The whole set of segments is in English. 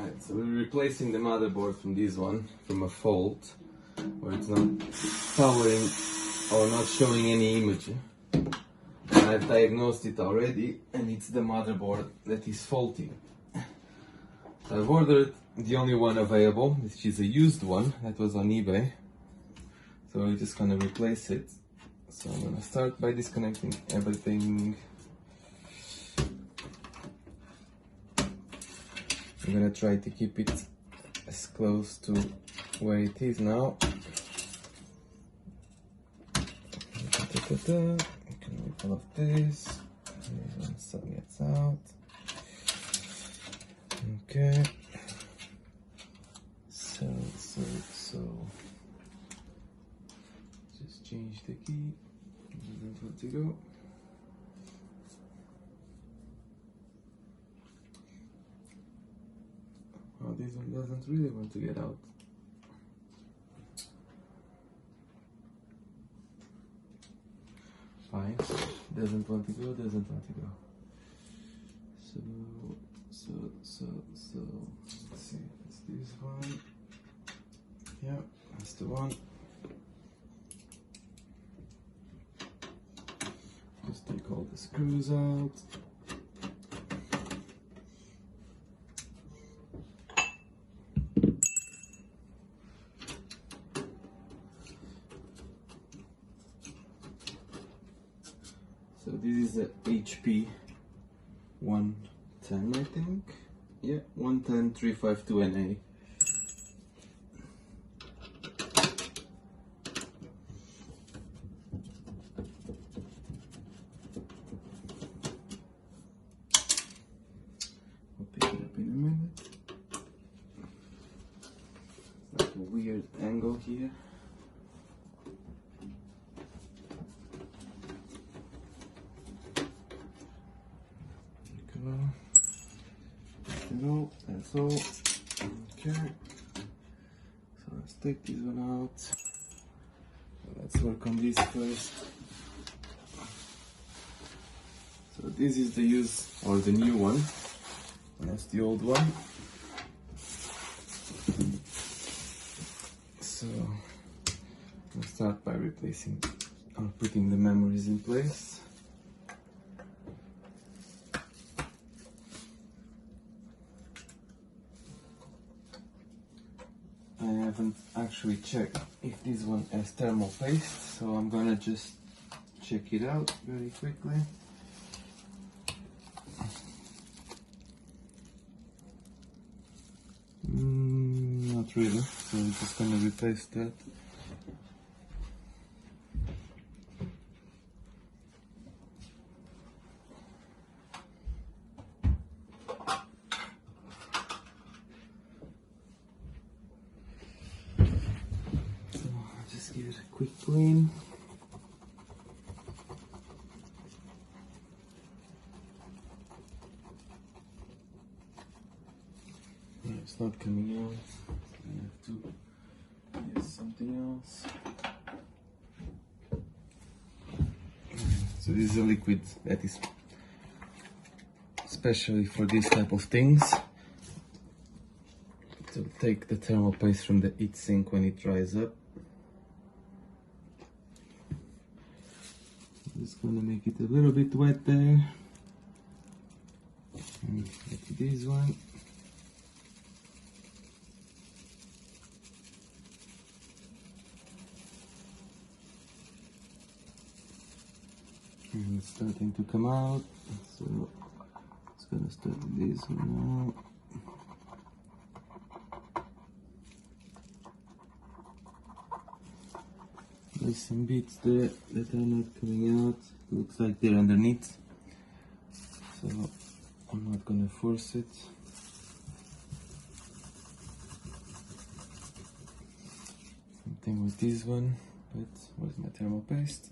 Alright, so we're replacing the motherboard from this one, from a fault, where it's not powering or not showing any image. And I've diagnosed it already, and it's the motherboard that is faulty. So I've ordered the only one available, which is a used one that was on eBay. So we're just gonna replace it. So I'm gonna start by disconnecting everything. I'm gonna try to keep it as close to where it is now. You can rip all of this. This one still gets out. Okay. So. Just change the key. Good to go. Oh, this one doesn't really want to get out. Fine. Doesn't want to go, doesn't want to go. So, let's see, it's this one. Yeah, that's the one. Just take all the screws out. So this is a HP 110, I think. Yeah, 110 352NA. I'll pick it up in a minute. It's like a weird angle here. That's all. Okay. So let's take this one out. Let's work on this first. So this is the used or the new one. That's the old one. So we'll start by replacing or putting the memories in place. I haven't actually checked if this one has thermal paste, so I'm gonna just check it out very quickly. Not really, so I'm just gonna replace that. Give it a quick clean. No, it's not coming out. I have to use something else. So this is a liquid that is especially for this type of things, to take the thermal paste from the heatsink when it dries up. Just gonna make it a little bit wet there. And get this one. And it's starting to come out. So it's gonna start with this one now. There's some bits there that are not coming out. Looks like they're underneath. So I'm not gonna force it. Same thing with this one. But where's my thermal paste?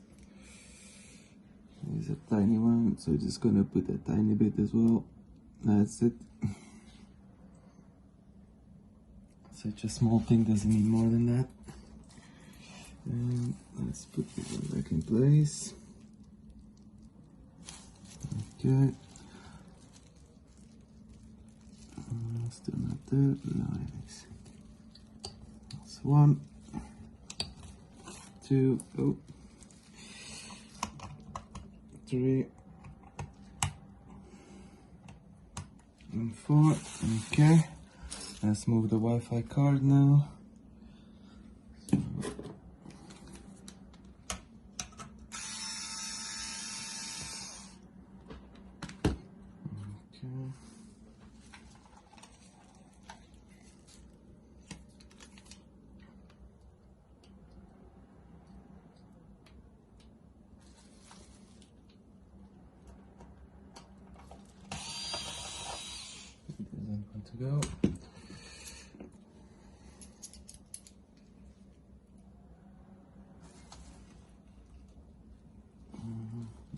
There's a tiny one, so just gonna put a tiny bit as well. That's it. Such a small thing doesn't need more than that. And let's put this one back in place. Okay. Still not there. Now it is. That's 1, 2, 3, and 4. Okay. Let's move the Wi-Fi card now. Doesn't want to go.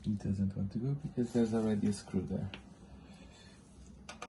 It doesn't want to go because there's already a screw there.